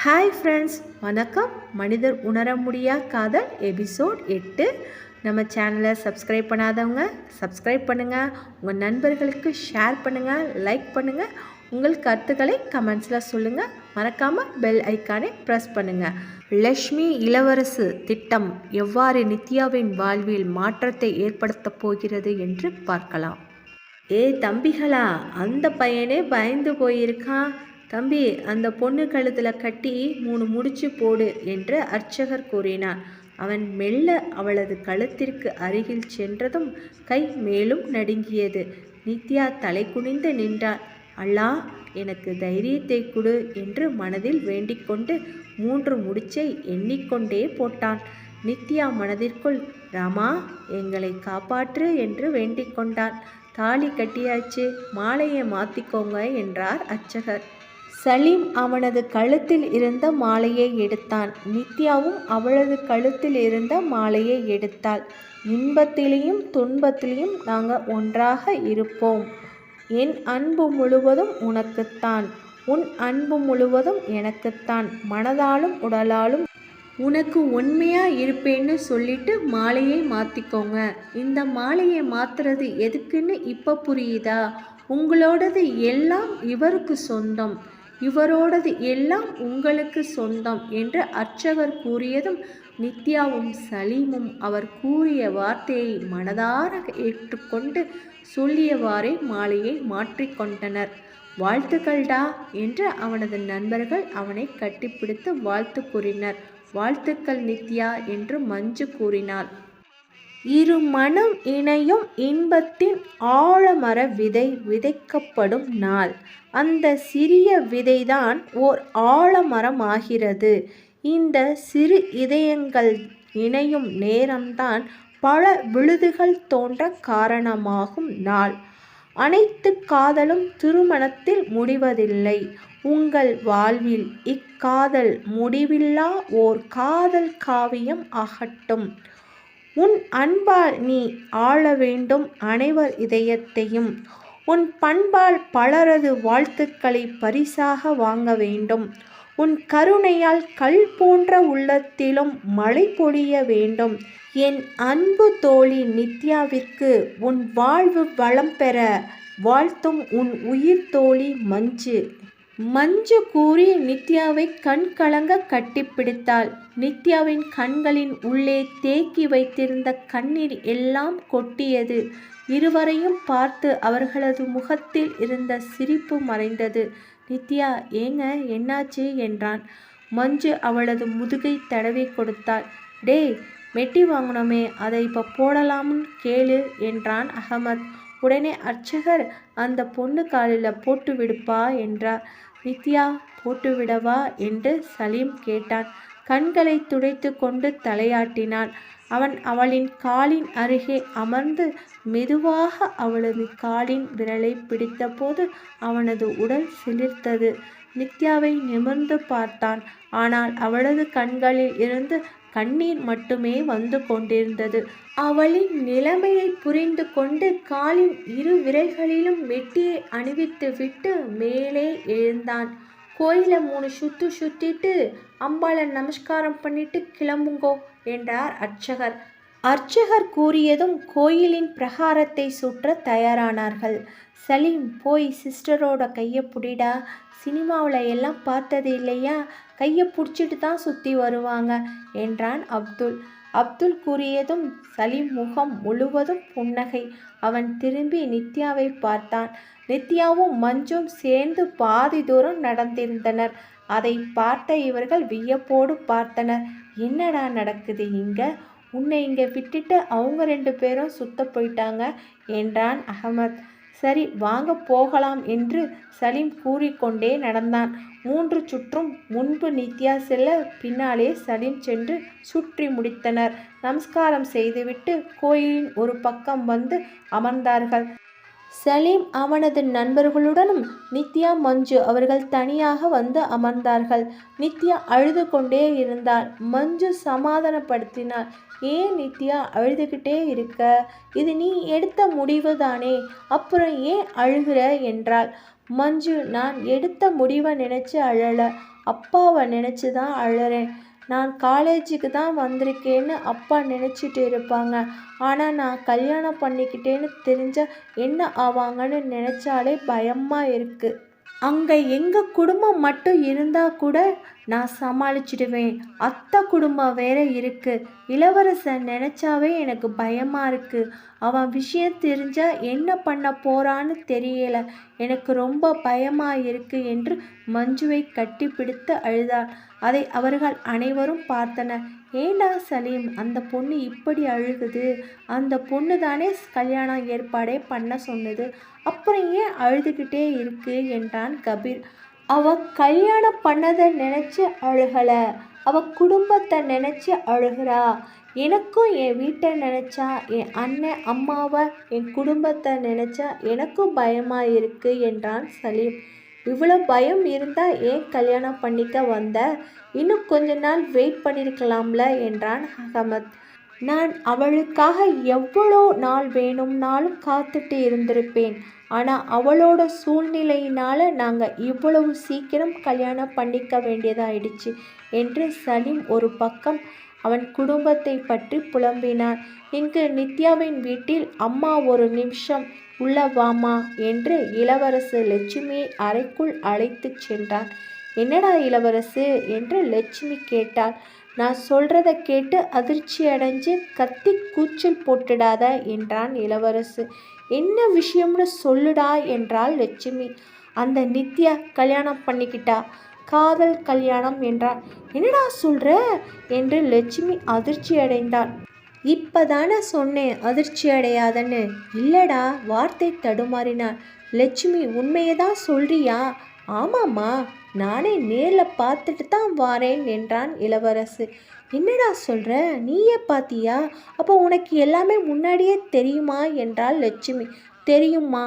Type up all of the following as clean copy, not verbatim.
Hi friends, வணக்கம். மனிதர் உணர முடியா காதல் எபிசோட் 8. நம்ம சேனலை சப்ஸ்கிரைப் பண்ணாதவங்க சப்ஸ்கிரைப் பண்ணுங்கள், உங்கள் நண்பர்களுக்கு ஷேர் பண்ணுங்கள், லைக் பண்ணுங்கள், உங்கள் கருத்துக்களை கமெண்ட்ஸில் சொல்லுங்கள். மறக்காமல் பெல் ஐக்கானை ப்ரெஸ் பண்ணுங்கள். லக்ஷ்மி இளவரசு திட்டம் எவ்வாறு நித்யாவின் வாழ்வில் மாற்றத்தை ஏற்படுத்தப் போகிறது என்று பார்க்கலாம். தம்பிகளா, அந்த பையனே பயந்து போயிருக்கான். தம்பி, அந்த பொண்ணு கழுத்தில் கட்டி 3 முடிச்சு போடு என்று அர்ச்சகர் கூறினார். அவன் மெல்ல அவளது கழுத்திற்கு அருகில் சென்றதும் கை மேலும் நடுங்கியது. நித்யா தலை குனிந்து நின்றாள். அல்லா, எனக்கு தைரியத்தை கொடு என்று மனதில் வேண்டிக்கொண்டு 3 முடிச்சை எண்ணிக்கொண்டே போட்டான். நித்யா மனதிற்குள், ராமா, எங்களை காப்பாற்று என்று வேண்டிக் கொண்டாள். தாலி கட்டியாச்சு, மாலையை மாற்றிக்கோங்க என்றார் அர்ச்சகர். சலீம் அவனது கழுத்தில் இருந்த மாலையை எடுத்தான். நித்யாவும் அவளது கழுத்தில் இருந்த மாலையை எடுத்தாள். இன்பத்திலையும் துன்பத்திலையும் நாங்கள் ஒன்றாக இருப்போம். என் அன்பு முழுவதும் உனக்குத்தான், உன் அன்பு முழுவதும் எனக்குத்தான். மனதாலும் உடலாலும் உனக்கு உண்மையாக இருப்பேன்னு சொல்லிட்டு மாலையை மாற்றிக்கோங்க. இந்த மாலையை மாற்றுறது எதுக்குன்னு இப்போ புரியுதா? உங்களோடது எல்லாம் இவருக்கு சொந்தம், இவரோடது எல்லாம் உங்களுக்கு சொந்தம் என்று அர்ச்சகர் கூறியதும் நித்யாவும் சலீமும் அவர் கூறிய வார்த்தையை மனதார ஏற்றுக்கொண்டு சொல்லியவாறே மாலையை மாற்றிக்கொண்டனர். வாழ்த்துக்கள்டா என்று அவனது நண்பர்கள் அவனை கட்டிப்பிடித்து வாழ்த்து கூறினர். வாழ்த்துக்கள் நித்யா என்று மஞ்சு கூறினாள். இரு மனம் இணையும் இன்பத்தின் ஆழமர விதை விதைக்கப்படும் நாள். அந்த சிறிய விதைதான் ஓர் ஆழமரமாகிறது. இந்த சிறு இதயங்கள் இணையும் நேரம்தான் பல விழுதுகள் தோன்ற காரணமாகும் நாள். அனைத்து காதலும் திருமணத்தில் முடிவதில்லை. உங்கள் வாழ்வில் இக்காதல் முடிவில்லா ஓர் காதல் காவியம் ஆகட்டும். உன் அன்பால் நீ ஆள வேண்டும் அனைவர் இதயத்தையும். உன் பண்பால் பலரது வாழ்த்துக்களை பரிசாக வாங்க வேண்டும். உன் கருணையால் கல் போன்ற உள்ளத்திலும் மழை பொழிய வேண்டும். என் அன்பு தோழி நித்யாவிற்கு உன் வாழ்வு வளம் பெற வாழ்த்தும் உன் உயிர் தோழி மஞ்சு. மஞ்சு கூறி நித்யாவை கண் கலங்க கட்டிப்பிடித்தாள். நித்யாவின் கண்களின் உள்ளே தேக்கி வைத்திருந்த கண்ணீர் எல்லாம் கொட்டியது. இருவரையும் பார்த்து அவர்களது முகத்தில் இருந்த சிரிப்பு மறைந்தது. நித்யா, ஏங்க, என்னாச்சு என்றான். மஞ்சு அவளது முதுகை தடவி கொடுத்தாள். டேய், மெட்டி வாங்கினோமே, அதை இப்போ போடலாம்னு கேளு என்றான் அகமத். உடனே அர்ச்சகர், அந்த பொண்ணு காலில் போட்டு விடுப்பா என்றார். நித்யா, போட்டு விடவா என்று சலீம் கேட்டான். கண்களை துடைத்து கொண்டு தலையாட்டினான். அவன் அவளின் காலின் அருகே அமர்ந்து மெதுவாக அவளது காலின் விரலை பிடித்தபோது அவனது உடல் சிலிர்த்தது. நித்யாவை நிமிர்ந்து பார்த்தான். ஆனால் அவளது கண்களில் இருந்து கண்ணீர் மட்டுமே வந்து கொண்டிருந்தது. அவளின் நிலைமையை புரிந்து கொண்டு காலின் 2 விரல்களிலும் மெட்டியை அணிவித்து விட்டு மேலே எழுந்தான். கோயிலை 3 சுத்து சுத்திட்டு அம்பாளை நமஸ்காரம் பண்ணிட்டு கிளம்புங்கோ என்றார் அர்ச்சகர். அர்ச்சகர் கூறியதும் கோயிலின் பிரகாரத்தை சுற்ற தயாரானார்கள். சலீம், போய் சிஸ்டரோட கையை பிடிடா. சினிமாவில் எல்லாம் பார்த்தது இல்லையா, கையை பிடிச்சிட்டு தான் சுற்றி வருவாங்க என்றான் அப்துல். அப்துல் கூறியதும் சலீம் முகம் முழுவதும் புன்னகை. அவன் திரும்பி நித்யாவை பார்த்தான். நித்யாவும் மஞ்சும் சேர்ந்து பாதி தூரம் நடந்திருந்தனர். அதை பார்த்த இவர்கள் வியப்போடு பார்த்தனர். என்னடா நடக்குது இங்க? உன்னை இங்கே விட்டுட்டு அவங்க 2 பேரும் சுத்த போயிட்டாங்க என்றான் அகமத். சரி, வாங்க போகலாம் என்று சலீம் கூறிக்கொண்டே நடந்தான். 3 சுற்றும் முன்பு நித்யா செல்ல பின்னாலே சலீம் சென்று சுற்றி முடித்தனர். நமஸ்காரம் செய்துவிட்டு கோயிலின் ஒரு பக்கம் வந்து அமர்ந்தார்கள். சலீம் அவனது நண்பர்களுடனும் நித்யா, மஞ்சு அவர்கள் தனியாக வந்து அமர்ந்தார்கள். நித்யா அழுது கொண்டே இருந்தாள். மஞ்சு சமாதானப்படுத்தினாள். ஏன் நித்யா அழுதுகிட்டே இருக்க? இது நீ எடுத்த முடிவு தானே, அப்புறம் ஏன் அழுகிற என்றாள். மஞ்சு, நான் எடுத்த முடிவை நினச்சி அழலை, அப்பாவை நினச்சி தான் அழறேன். நான் காலேஜுக்கு தான் வந்திருக்கேன்னு அப்பா நினச்சிட்டு இருப்பாங்க. ஆனால் நான் கல்யாணம் பண்ணிக்கிட்டேன்னு தெரிஞ்சால் என்ன ஆவாங்கன்னு நினச்சாலே பயமாக இருக்குது. அங்கே எங்கள் குடும்பம் மட்டும் இருந்தால் கூட நான் சமாளிச்சிடுவேன். அத்தை குடும்பம் வேற இருக்குது. இளவரசன் நினச்சாவே எனக்கு பயமாக இருக்குது. அவன் விஷயம் தெரிஞ்சால் என்ன பண்ண போகிறான்னு தெரியல. எனக்கு ரொம்ப பயமாக இருக்கு என்று மஞ்சுவை கட்டிப்பிடித்து அழுதாள். அதை அவர்கள் அனைவரும் பார்த்தனர். ஏண்டா சலீம், அந்த பொண்ணு இப்படி அழுகுது? அந்த பொண்ணு தானே கல்யாணம் ஏற்பாடே பண்ண சொன்னது, அப்புறம் ஏன் அழுதுகிட்டே இருக்கு என்றான் கபீர். அவ கல்யாணம் பண்ணதை நினச்சி அழுகலை, அவ குடும்பத்தை நினச்சி அழுகிறா. எனக்கும் என் வீட்டை நினச்சா, என் அண்ணன் அம்மாவை, என் குடும்பத்தை நினச்சா எனக்கும் பயமாக இருக்கு என்றான் சலீம். இவ்வளோ பயம் இருந்தால் ஏன் கல்யாணம் பண்ணிக்க வந்த? இன்னும் கொஞ்ச நாள் வெயிட் பண்ணியிருக்கலாம்ல என்றான் அகமத். நான் அவளுக்காக எவ்வளோ நாள் வேணும்னாலும் காத்துட்டு இருந்திருப்பேன். ஆனால் அவளோட சூழ்நிலையினால் நாங்கள் இவ்வளவு சீக்கிரம் கல்யாணம் பண்ணிக்க வேண்டியதாயிடுச்சு என்று சலீம் ஒரு பக்கம் அவன் குடும்பத்தை பற்றி புலம்பினான். இங்கு நித்யாவின் வீட்டில் அம்மா ஒரு நிமிஷம் உள்ள வாமா என்று இளவரசு லட்சுமியை அறைக்குள் அழைத்து சென்றான். என்னடா இளவரசு என்று லட்சுமி கேட்டாள். நான் சொல்கிறத கேட்டு அதிர்ச்சி அடைஞ்சு கத்தி கூச்சல் போட்டுடாத என்றான் இளவரசு. என்ன விஷயம்னு சொல்லுடா என்றாள் லட்சுமி. அந்த நித்யா கல்யாணம் பண்ணிக்கிட்டா, காதல் கல்யாணம் என்றாள். என்னடா சொல்கிற என்று லட்சுமி அதிர்ச்சி அடைந்தாள். இப்பதானே சொன்னேன் அதிர்ச்சி அடையாதன்னு. இல்லடா, வார்த்தை தடுமாறினாள் லட்சுமி. உண்மையை தான் சொல்றியா? ஆமாம்மா, நானே நேரில் பார்த்துட்டு தான் வாரேன் என்றான் இளவரசு. என்னடா சொல்கிற, நீயே பார்த்தியா? அப்போ உனக்கு எல்லாமே முன்னாடியே தெரியுமா என்றாள் லட்சுமி. தெரியுமா,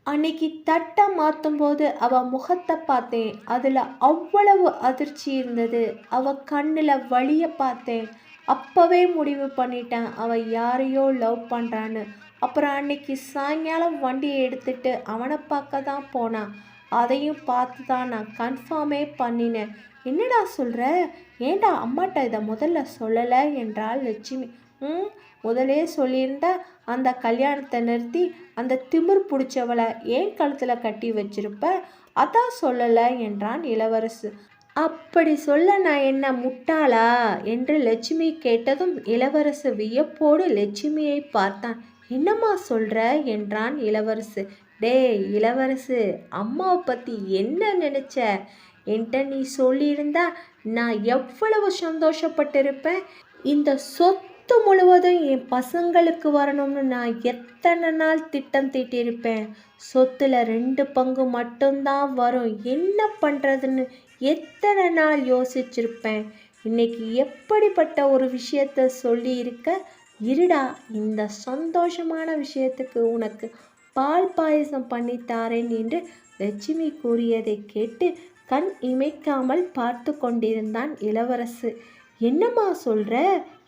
அன்னைக்கு தட்டை மாற்றும் போது அவள் முகத்தை பார்த்தேன். அதில் அவ்வளவு அதிர்ச்சி இருந்தது. அவள் கண்ணில் வலியை பார்த்தேன். அப்போவே முடிவு பண்ணிட்டேன் அவள் யாரையோ லவ் பண்ணுறான்னு. அப்புறம் அன்னைக்கு சாயங்காலம் வண்டியை எடுத்துட்டு அவனை பார்க்க தான் போனான். அதையும் பார்த்து தான் நான் கன்ஃபார்மே பண்ணினேன். என்னடா சொல்கிற? ஏண்டா அம்மாட்ட இதை முதல்ல சொல்லலை என்றாள் லட்சுமி. முதலே சொல்லியிருந்தா அந்த கல்யாணத்தை நிறுத்தி அந்த திமிர் பிடிச்சவளை ஏன் கழுத்தில் கட்டி வச்சிருப்ப. அதான் சொல்லலை என்றான் இளவரசு. அப்படி சொல்ல நான் என்ன முட்டாளா என்று லட்சுமி கேட்டதும் இளவரசு வியப்போடு லட்சுமியை பார்த்தான். என்னம்மா சொல்கிற என்றான் இளவரசு. டேய் இளவரசு, அம்மாவை பற்றி என்ன நினச்ச? என்கிட்ட நீ சொல்லியிருந்தா நான் எவ்வளவு சந்தோஷப்பட்டிருப்பேன். இந்த சொத்து முழுவதும் என் பசங்களுக்கு வரணும்னு நான் எத்தனை நாள் திட்டம் தீட்டியிருப்பேன். சொத்தில் 2 பங்கு மட்டும்தான் வரும், என்ன பண்ணுறதுன்னு எத்தனை நாள் யோசிச்சிருப்பேன். இன்னைக்கு எப்படிப்பட்ட ஒரு விஷயத்த சொல்லி இருக்க. இருடா, இந்த சந்தோஷமான விஷயத்துக்கு உனக்கு பால் பாயசம் பண்ணித்தாரேன் என்று லட்சுமி கூறியதை கேட்டு கண் இமைக்காமல் பார்த்து கொண்டிருந்தான் இளவரசு. என்னம்மா சொல்கிற?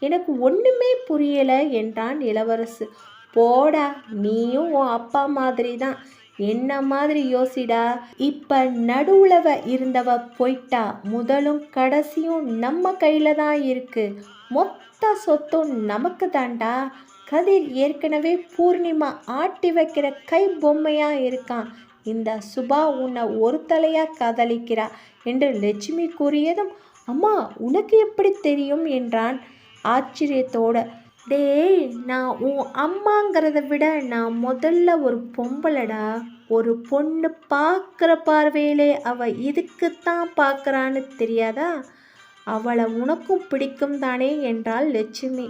எனக்கு ஒன்றுமே புரியலை என்றான் இளவரசு. போடா, நீயும் உன் அப்பா மாதிரி தான், என்ன மாதிரி யோசிடா. இப்போ நடுவுலவ இருந்தவ போயிட்டா, முதலும் கடைசியும் நம்ம கையில் தான் இருக்கு. மொத்த சொத்தும் நமக்கு தாண்டா. கதிர் ஏற்கனவே பூர்ணிமா ஆட்டி வைக்கிற கை பொம்மையாக இருக்கான். இந்த சுபா உன்னை ஒரு தலையாக காதலிக்கிறா என்று லட்சுமி கூறியதும், அம்மா உனக்கு எப்படி தெரியும் என்றான் ஆச்சரியத்தோட. டேய், நான் உன் அம்மாங்கிறத விட நான் முதல்ல ஒரு பொம்பளடா. ஒரு பொண்ணு பார்க்குற பார்வையிலே அவள் இதுக்குத்தான் பார்க்குறான்னு தெரியாதா? அவளை உனக்கும் பிடிக்கும் தானே என்றாள் லட்சுமி.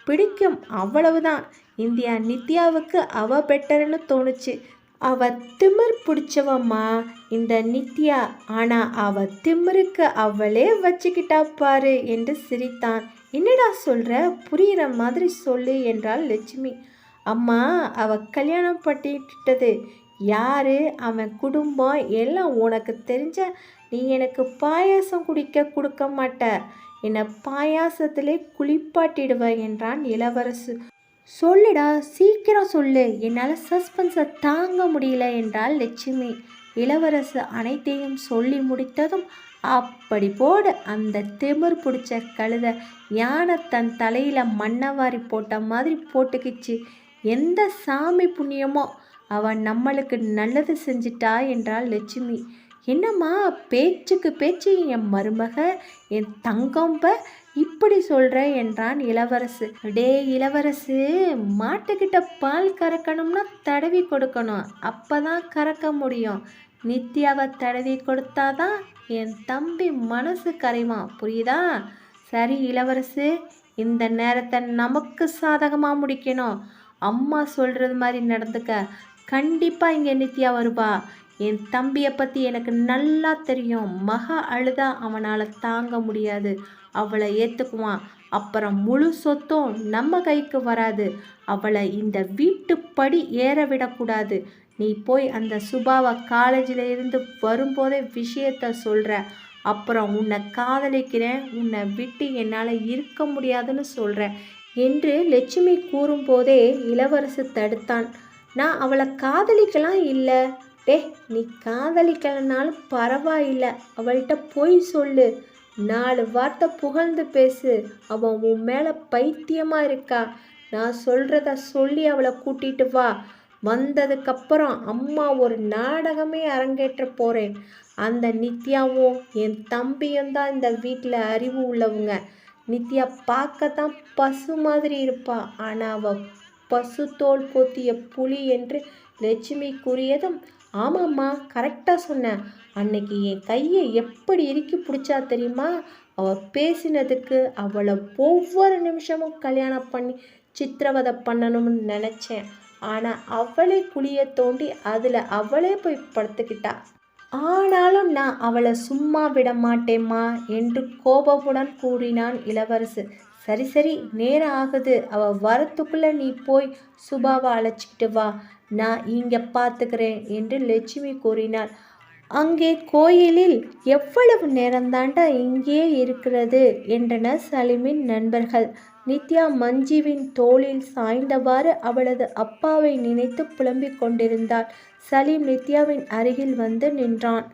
பிடிக்கும், அவ்வளவுதான். இந்தியா நித்யாவுக்கு அவ பெட்டர்னு தோணுச்சு. அவ திமிர் பிடிச்சவம்மா இந்த நித்யா. ஆனால் அவ திமிருக்கு அவளே வச்சுக்கிட்டா பாரு என்று சிரித்தான். என்னடா சொல்கிற? புரிகிற மாதிரி சொல்லு என்றாள் லட்சுமி. அம்மா, அவ கல்யாணம் பண்ணிட்டது யாரு, அவன் குடும்பம் எல்லாம் உனக்கு தெரிஞ்ச நீ எனக்கு பாயாசம் குடிக்க கொடுக்க மாட்ட. என்னை பாயாசத்திலே குளிப்பாட்டிடுவ என்றான் இளவரசு. சொல்லுடா, சீக்கிரம் சொல்லு, என்னால் சஸ்பென்ஸை தாங்க முடியல என்றாள் லட்சுமி. இளவரசு அனைத்தையும் சொல்லி முடித்ததும், அப்படி போடு, அந்த திமிர் பிடிச்ச கழுதை யானை தன் தலையில் மண்ணவாரி போட்ட மாதிரி போட்டுக்கிச்சு. எந்த சாமி புண்ணியமோ அவன் நம்மளுக்கு நல்லது செஞ்சிட்டா என்றாள் லட்சுமி. என்னம்மா பேச்சுக்கு பேச்சு என் மருமக, என் தங்கம்ப இப்படி சொல்கிற என்றான் இளவரசு. டே இளவரசு, மாட்டுக்கிட்ட பால் கறக்கணும்னா தடவி கொடுக்கணும், அப்போ தான் கறக்க முடியும். நித்யாவை தடவி கொடுத்தாதான் என் தம்பி மனசு கரைவான், புரியுதா? சரி இளவரசு, இந்த நேரத்தை நமக்கு சாதகமாக முடிக்கணும். அம்மா சொல்கிறது மாதிரி நடந்துக்க. கண்டிப்பாக இங்கே நித்யா வருவா. என் தம்பியை பற்றி எனக்கு நல்லா தெரியும். மகா அழுதா அவனால் தாங்க முடியாது, அவளை ஏற்றுக்குவான். அப்புறம் முழு சொத்தும் நம்ம கைக்கு வராது. அவளை இந்த வீட்டுப்படி ஏற விடக்கூடாது. நீ போய் அந்த சுபாவை காலேஜில் இருந்து வரும்போதே விஷயத்த சொல்கிற. அப்புறம் உன்னை காதலிக்கிறேன், உன்னை விட்டு என்னால் இருக்க முடியாதுன்னு சொல்கிறேன் என்று லட்சுமி கூறும்போதே இளவரசு தடுத்தான். நான் அவளை காதலிக்கலாம் இல்லை. நீ காதலிக்கலனாலும் பரவாயில்லை, அவள்கிட்ட போய் சொல்லு, 4 வார்த்தை புகழ்ந்து பேசு. அவன் உன் மேலே பைத்தியமாக இருக்கா. நான் சொல்கிறத சொல்லி அவளை கூட்டிகிட்டு வா. வந்ததுக்கப்புறம் அம்மா ஒரு நாடகமே அரங்கேற்ற போகிறேன். அந்த நித்யாவும் என் தம்பியும் தான் இந்த வீட்டில் அறிவு உள்ளவங்க. நித்யா பார்க்கத்தான் பசு மாதிரி இருப்பா, ஆனால் அவள் பசு தோல் போத்திய புலி என்று லட்சுமி கூறியதும், ஆமாம்மா கரெக்டாக சொன்னேன். அன்னைக்கு என் கையை எப்படி இறுக்கி பிடிச்சா தெரியுமா? அவள் பேசினதுக்கு அவளை ஒவ்வொரு நிமிஷமும் கல்யாணம் பண்ணி சித்திரவதை பண்ணணும்னு நினச்சேன். ஆனால் அவளே குழியை தோண்டி அதில் அவளே போய் படுத்துக்கிட்டா. ஆனாலும் நான் அவளை சும்மா விட மாட்டேம்மா என்று கோபமுடன் கூறினான் இளவரசு. சரி சரி, நேரம் ஆகுது. அவள் வரத்துக்குள்ளே நீ போய் சுபாவை அழைச்சிக்கிட்டு வா, நான் இங்கே பார்த்துக்கிறேன் என்று லட்சுமி கூறினாள். அங்கே கோயிலில் எவ்வளவு நேரம்தாண்டா இங்கே இருக்கிறது என்றனர் சலீமின் நண்பர்கள். நித்யா மஞ்சுவின் தோளில் சாய்ந்தவாறு அவளது அப்பாவை நினைத்து புலம்பிக் கொண்டிருந்தாள். சலீம் நித்யாவின் அருகில் வந்து நின்றான்.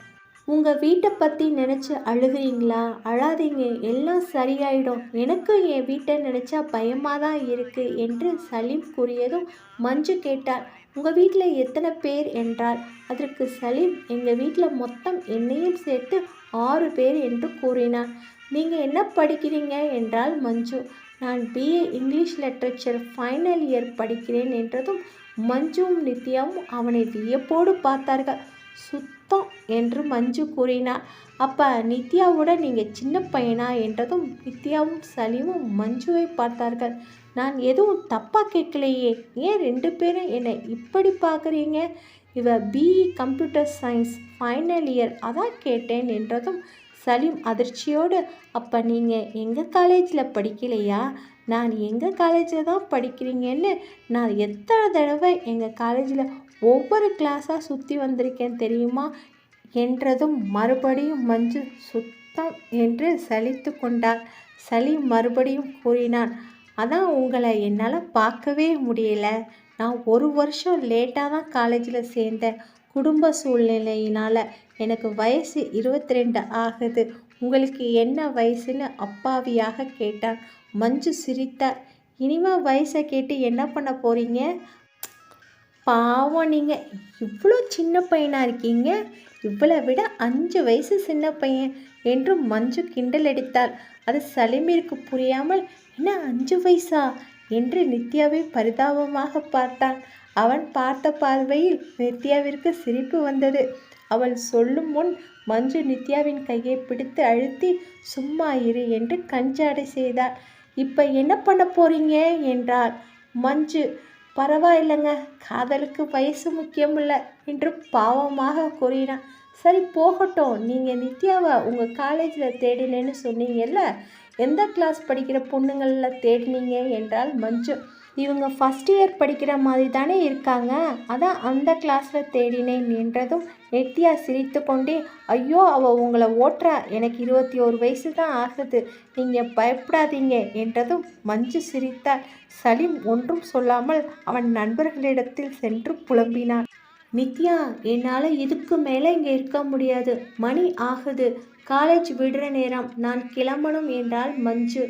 உங்கள் வீட்டை பற்றி நினச்சி அழுகிறீங்களா? அழாதீங்க, எல்லாம் சரியாயிடும். எனக்கு என் வீட்டை நினச்சா பயமாக தான் இருக்குது என்று சலீம் கூறியதும் மஞ்சு கேட்டாள். உங்கள் வீட்டில் எத்தனை பேர் என்றாள். அதற்கு சலீம், எங்கள் வீட்டில் மொத்தம் என்னையும் சேர்த்து 6 பேர் என்று கூறினான். நீங்கள் என்ன படிக்கிறீங்க என்றாள் மஞ்சு. நான் BA English literature final year படிக்கிறேன் என்றதும் மஞ்சுவும் நித்யாவும் அவனை வியப்போடு பார்த்தார்கள். சுத்தம் என்று மஞ்சு கூறினார். அப்போ நித்யாவோட நீங்கள் சின்ன பையனா என்றதும் நித்யாவும் சலீமும் மஞ்சுவை பார்த்தார்கள். நான் எதுவும் தப்பாக கேட்கலையே, ஏன் 2 பேரும் என்னை இப்படி பார்க்குறீங்க? இவ BE computer science final year, அதான் கேட்டேன் என்றதும் சலீம் அதிர்ச்சியோடு, அப்போ நீங்கள் எங்கள் காலேஜில் படிக்கலையா? நான் எங்கள் காலேஜில் தான் படிக்கிறீங்கன்னு நான் எத்தனை தடவை எங்கள் காலேஜில் ஒவ்வொரு கிளாஸாக சுற்றி வந்திருக்கேன் தெரியுமா என்றதும் மறுபடியும் மஞ்சு சுத்தம் என்று சலித்து கொண்டாள். சலீம் மறுபடியும் கூறினான், அதான் உங்களை என்னால் பார்க்கவே முடியல. நான் 1 வருஷம் லேட்டாக தான் காலேஜில் சேர்ந்தேன். குடும்ப சூழ்நிலையினால் எனக்கு வயசு 22 ஆகுது. உங்களுக்கு என்ன வயசுன்னு அப்பாவியாக கேட்டான். மஞ்சு சிரித்தார். இனிமே வயசை கேட்டு என்ன பண்ண போகிறீங்க? பாவம், நீங்கள் இவ்வளோ சின்ன பையனாக இருக்கீங்க, இவ்வளோ விட 5 வயசு சின்ன பையன் என்று மஞ்சு கிண்டல் அடித்தாள். அது சலீமிற்கு புரியாமல், என்ன 5 வயசா என்று நித்யாவை பரிதாபமாக பார்த்தான். அவன் பார்த்த பார்வையில் நித்யாவிற்கு சிரிப்பு வந்தது. அவள் சொல்லும் முன் மஞ்சு நித்யாவின் கையை பிடித்து அழுத்தி சும்மா இரு என்று கஞ்சாடை செய்தாள். இப்போ என்ன பண்ண போறீங்க என்றாள். மஞ்சு, பரவாயில்லைங்க, காதலுக்கு வயசு முக்கியமில்லை என்று பாவமாக கூறினான். சரி போகட்டும், நீங்கள் நித்யாவை உங்கள் காலேஜில் தேடினேன்னு சொன்னீங்கல்ல, எந்த கிளாஸ் படிக்கிற பொண்ணுங்களில் தேடினீங்க என்றால் மஞ்சு. இவங்க ஃபஸ்ட் இயர் படிக்கிற மாதிரி தானே இருக்காங்க, அதான் அந்த கிளாஸில் தேடினேன் என்றதும் நித்யா சிரித்து கொண்டே, ஐயோ அவள் உங்களை ஓட்டுறா, எனக்கு 21 வயசு தான் ஆகுது, நீங்கள் பயப்படாதீங்க என்றதும் மஞ்சு சிரித்தாள். சலீம் ஒன்றும் சொல்லாமல் அவன் நண்பர்களிடத்தில் சென்று புலம்பினான். நித்யா, என்னால் இதுக்கு மேலே இங்கே இருக்க முடியாது. மணி ஆகுது, காலேஜ் விடுற நேரம், நான் கிளம்பணும் என்றாள் மஞ்சு.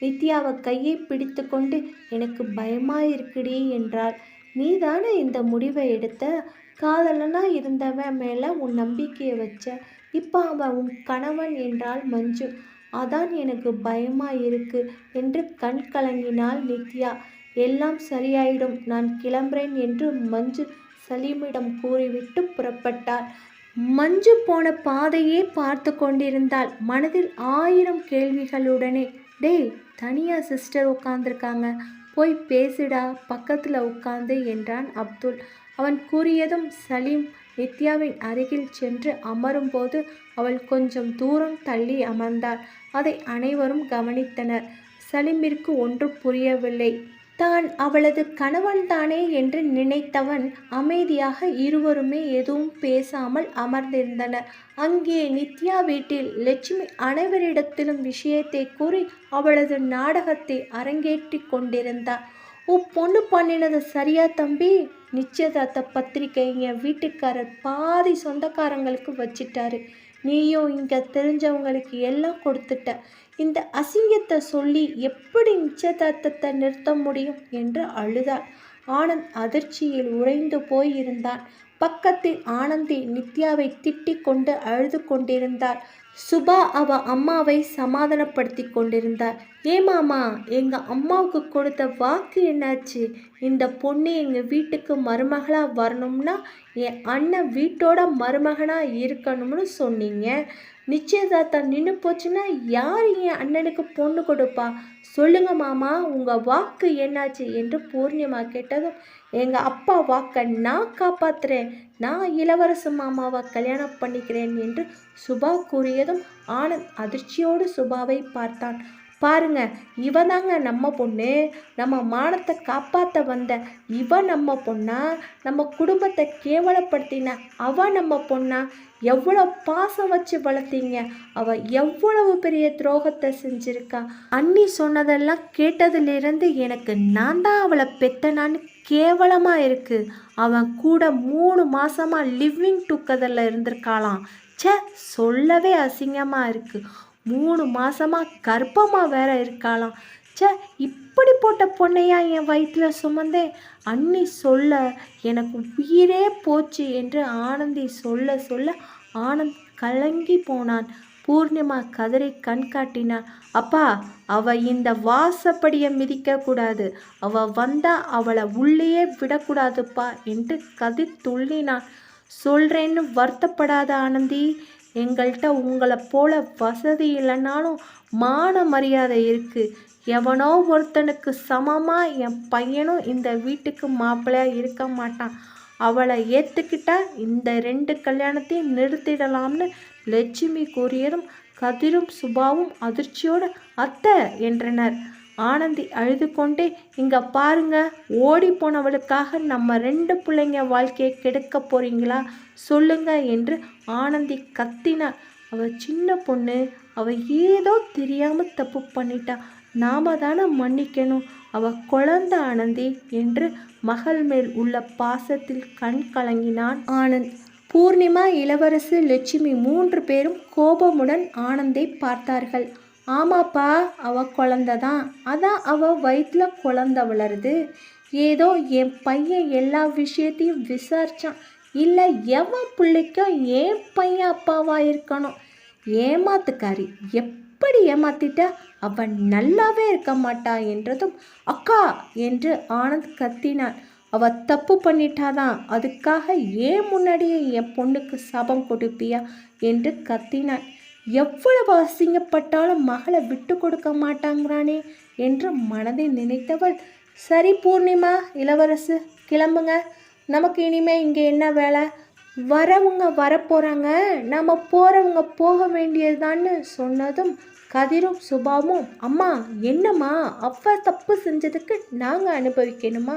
நித்யாவை கையை பிடித்து கொண்டு எனக்கு பயமாயிருக்குடி என்றாள். நீ தானே இந்த முடிவை எடுத்த. காதலனா இருந்தவன் மேலே உன் நம்பிக்கையை வச்ச. இப்போ அவன் உன் கணவன் என்றாள் மஞ்சு. அதான் எனக்கு பயமாயிருக்கு என்று கண் கலங்கினாள் நித்யா. எல்லாம் சரியாயிடும், நான் கிளம்புறேன் என்று மஞ்சு சலீமிடம் கூறிவிட்டு புறப்பட்டாள். மஞ்சு போன பாதையே பார்த்து கொண்டிருந்தாள், மனதில் 1000 கேள்விகளுடனே. டேய், தனியா சிஸ்டர் உட்காந்துருக்காங்க, போய் பேசிடா, பக்கத்தில் உட்காந்து என்றான் அப்துல். அவன் கூறியதும் சலீம் நித்யாவின் அருகில் சென்று அமரும்போது அவள் கொஞ்சம் தூரம் தள்ளி அமர்ந்தாள். அதை அனைவரும் கவனித்தனர். சலீமிற்கு ஒன்றும் புரியவில்லை. தான் அவளது கணவன்தானே என்று நினைத்தவன் அமைதியாக இருவருமே எதுவும் பேசாமல் அமர்ந்திருந்தனர். அங்கே நித்யா வீட்டில் லட்சுமி அனைவரிடத்திலும் விஷயத்தை கூறி அவளது நாடகத்தை அரங்கேற்றி கொண்டிருந்தார். பொண்ணு பண்ணினது சரியா தம்பி? நிச்சயதார்த்த பத்திரிக்கை என் வீட்டுக்காரர் பாதி சொந்தக்காரங்களுக்கு வச்சிட்டாரு. நீயும் இங்கே தெரிஞ்சவங்களுக்கு எல்லாம் கொடுத்துட்ட. இந்த அசிங்கத்தை சொல்லி எப்படி நிச்சயதார்த்தத்தை நிறுத்த முடியும் என்று அழுதாள். ஆனந்த் அதிர்ச்சியில் உறைந்து போயிருந்தான். பக்கத்தில் ஆனந்தி நித்யாவை திட்டிக் கொண்டு அழுது கொண்டிருந்தார். சுபா அவ அம்மாவை சமாதானப்படுத்தி கொண்டிருந்தார். ஏமாமா, எங்கள் அம்மாவுக்கு கொடுத்த வாக்கு என்னாச்சு? இந்த பொண்ணு எங்கள் வீட்டுக்கு மருமகளாக வரணும்னா என் அண்ணன் வீட்டோட மருமகனாக இருக்கணும்னு சொன்னீங்க. நிச்சயதார்த்தம் நின்று போச்சுன்னா யார் என் அண்ணனுக்கு பொண்ணு கொடுப்பா? சொல்லுங்க மாமா, உங்கள் வாக்கு என்னாச்சு என்று பூர்ணிமா கேட்டதும், எங்கள் அப்பா வாக்கை நான் காப்பாற்றுறேன், நான் இளவரசு மாமாவை கல்யாணம் பண்ணிக்கிறேன் என்று சுபா கூறியதும் ஆனந்த் அதிர்ச்சியோடு சுபாவை பார்த்தான். பாருங்க, இவ தாங்க நம்ம பொண்ணு, நம்ம மானத்தை காப்பாற்ற வந்த இவ நம்ம பொண்ணா? நம்ம குடும்பத்தை கேவலப்படுத்தின அவ நம்ம பொண்ணா? எவ்வளோ பாசம் வச்சு வளர்த்தீங்க, அவ எவ்வளவு பெரிய துரோகத்தை செஞ்சிருக்கா. அண்ணி சொன்னதெல்லாம் கேட்டதிலிருந்து எனக்கு நான் தான் அவளை பெத்தனான்னு கேவலமாக இருக்குது. அவன் கூட 3 மாதமாக லிவிங் டுகெதரில் இருந்திருக்காளாம். சே, சொல்லவே அசிங்கமாக இருக்குது. 3 மாதமாக கர்ப்பமாக வேற இருக்காளாம். சே, இப்படி போட்ட பொண்ணையா என் வயிற்றில் சுமந்தேன். அண்ணி சொல்ல எனக்கு உயிரே போச்சு என்று ஆனந்தி சொல்ல சொல்ல ஆனந்த் கலங்கி போனான். பூர்ணிமா கதறி கண் காட்டினான். அப்பா, அவ இந்த வாசப்படியை மிதிக்கக்கூடாது, அவ வந்தா அவளை உள்ளேயே விடக்கூடாதுப்பா என்று கதிர் துள்ளினான். சொல்கிறேன்னு வருத்தப்படாத ஆனந்தி, எங்கள்கிட்ட உங்களை போல வசதி இல்லைனாலும் மான மரியாதை இருக்குது. எவனோ ஒருத்தனுக்கு சமமாக என் பையனும் இந்த வீட்டுக்கு மாப்பிள்ளையாக இருக்க மாட்டான். அவளை ஏற்றுக்கிட்டா இந்த 2 கல்யாணத்தையும் நிறுத்திடலாம்னு லட்சுமி கூறியதும் கதிரும் சுபாவும் அதிர்ச்சியோடு அத்தை என்றனர். ஆனந்தி அழுது கொண்டே, இங்கே பாருங்க, ஓடி போனவளுக்காக நம்ம 2 பிள்ளைங்க வாழ்க்கையை கெடுக்க போறீங்களா சொல்லுங்க என்று ஆனந்தி கத்தினார். அவள் சின்ன பொண்ணு, அவள் ஏதோ தெரியாமல் தப்பு பண்ணிட்டா, நாம தானே மன்னிக்கணும். அவள் குழந்தை ஆனந்தி என்று மகள் மேல் உள்ள பாசத்தில் கண் கலங்கினான் ஆனந்த். பூர்ணிமா, இளவரசு, லட்சுமி 3 பேரும் கோபமுடன் ஆனந்தை பார்த்தார்கள். ஆமாப்பா, அவள் குழந்தை தான், அதான் அவள் வயிற்றில் குழந்தை வளருது. ஏதோ என் பையன் எல்லா விஷயத்தையும் விசாரித்தான். இல்லை, எவன் பிள்ளைக்கும் என் பையன் அப்பாவாக இருக்கணும். ஏமாத்துக்காரி, எப்படி ஏமாத்திட்ட? அவன் நல்லாவே இருக்க மாட்டா என்றதும் அக்கா என்று ஆனந்த் கத்தினான். அவள் தப்பு பண்ணிட்டாதான், அதுக்காக ஏன் முன்னாடியே என் பொண்ணுக்கு சாபம் கொடுப்பியா என்று கத்தினான். எவ்வளவு அசிங்கப்பட்டாலும் மகளை விட்டு கொடுக்க மாட்டாங்கிறானே என்று மனதை நினைத்தவள், சரி பூர்ணிமா, இளவரசு கிளம்புங்க, நமக்கு இனிமே இங்கே என்ன வேலை? வரவங்க வரப்போகிறாங்க, நம்ம போகிறவங்க போக வேண்டியதுதான்னு சொன்னதும் கதிரும் சுபாவும், அம்மா என்னம்மா, அவ தப்பு செஞ்சதுக்கு நாங்கள் அனுபவிக்கணுமா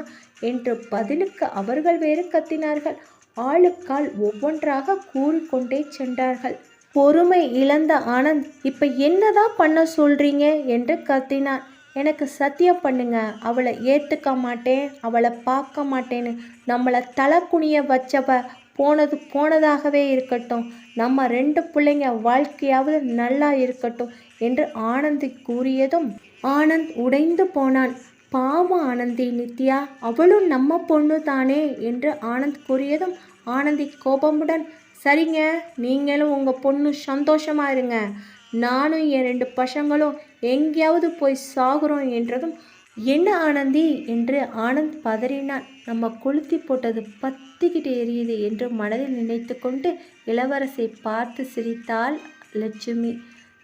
என்று பதிலுக்கு அவர்கள் வேறு கத்தினார்கள். ஆளுக்கால் ஒவ்வொன்றாக கூறிக்கொண்டே சென்றார்கள். பொறுமை இழந்த ஆனந்த், இப்போ என்னதான் பண்ண சொல்கிறீங்க என்று கத்தினான். எனக்கு சத்தியம் பண்ணுங்க, அவளை ஏற்றுக்க மாட்டேன், அவளை பார்க்க மாட்டேன்னு நம்மளை தலை குனிய வச்சவ போனது போனதாகவே இருக்கட்டும், நம்ம 2 பிள்ளைங்க வாழ்க்கையாவது நல்லா இருக்கட்டும் என்று ஆனந்தி கூறியதும் ஆனந்த் உடைந்து போனான். பாவம் ஆனந்தி, நித்யா அவளும் நம்ம பொண்ணு தானே என்று ஆனந்த் கூறியதும் ஆனந்தி கோபமுடன், சரிங்க, நீங்களும் உங்கள் பொண்ணு சந்தோஷமா இருங்க, நானும் என் 2 பசங்களும் எங்கேயாவது போய் சாகுறோம் என்றதும், என்ன ஆனந்தி என்று ஆனந்த் பதறினான். நம்ம கொளுத்தி போட்டது பத்திக்கிட்டு எரியுது என்று மனதில் நினைத்து கொண்டு இளவரசை பார்த்து சிரித்தாள் லட்சுமி.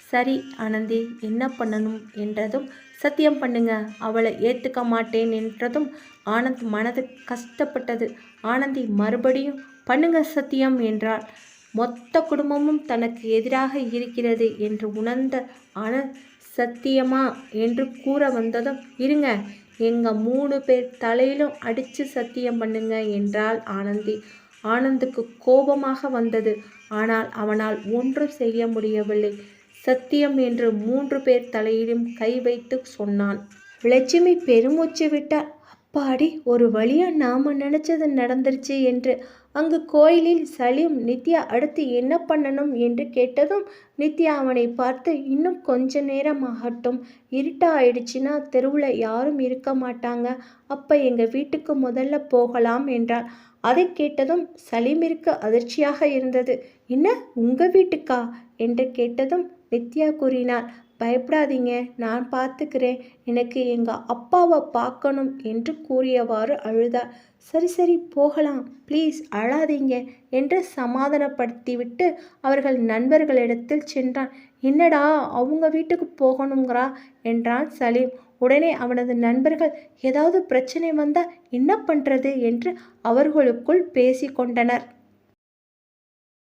சரி ஆனந்தி, என்ன பண்ணணும் என்றதும், சத்தியம் பண்ணுங்க, அவளை ஏற்றுக்க மாட்டேன் என்றதும் ஆனந்த் மனது கஷ்டப்பட்டது. ஆனந்தி மறுபடியும் பண்ணுங்க சத்தியம் என்றாள். மொத்த குடும்பமும் தனக்கு எதிராக இருக்கிறது என்று உணர்ந்த ஆனந்த் சத்தியமா என்று கூற வந்ததும், இருங்க, எங்கள் 3 பேர் தலையிலும் அடித்து சத்தியம் பண்ணுங்க என்றாள் ஆனந்தி. ஆனந்துக்கு கோபமாக வந்தது. ஆனால் அவனால் ஒன்றும் செய்ய முடியவில்லை. சத்தியம் என்று 3 பேர் தலையிலும் கை வைத்து சொன்னான். லட்சுமி பெருமூச்சு விட்டார். அப்பாடி, ஒரு வழியா நாம நினைச்சது நடந்துருச்சு என்று. அங்கு கோயிலில் சலீம் நித்யா அடுத்து என்ன பண்ணணும் என்று கேட்டதும் நித்யா அவனை பார்த்து, இன்னும் கொஞ்ச நேரம் ஆகட்டும், இருட்டா ஆயிடுச்சுன்னா தெருவில் யாரும் இருக்க மாட்டாங்க, அப்போ எங்கள் வீட்டுக்கு முதல்ல போகலாம் என்றாள். அதை கேட்டதும் சலீமிற்கு அதிர்ச்சியாக இருந்தது. என்ன, உங்கள் வீட்டுக்கா என்று கேட்டதும் நித்யா கூறினாள், பயப்படாதீங்க, நான் பார்த்துக்கிறேன், எனக்கு எங்கள் அப்பாவை பார்க்கணும் என்று கூறியவாறு அழுதார். சரி சரி போகலாம், ப்ளீஸ் அழாதீங்க என்று சமாதானப்படுத்திவிட்டு அவர்கள் நண்பர்களிடத்தில் சென்றான். என்னடா அவங்க வீட்டுக்கு போகணுங்கிறா என்றான் சலீம். உடனே அவனது நண்பர்கள், ஏதாவது பிரச்சனை வந்தால் என்ன பண்ணுறது என்று அவர்களுக்குள் பேசி கொண்டனர்.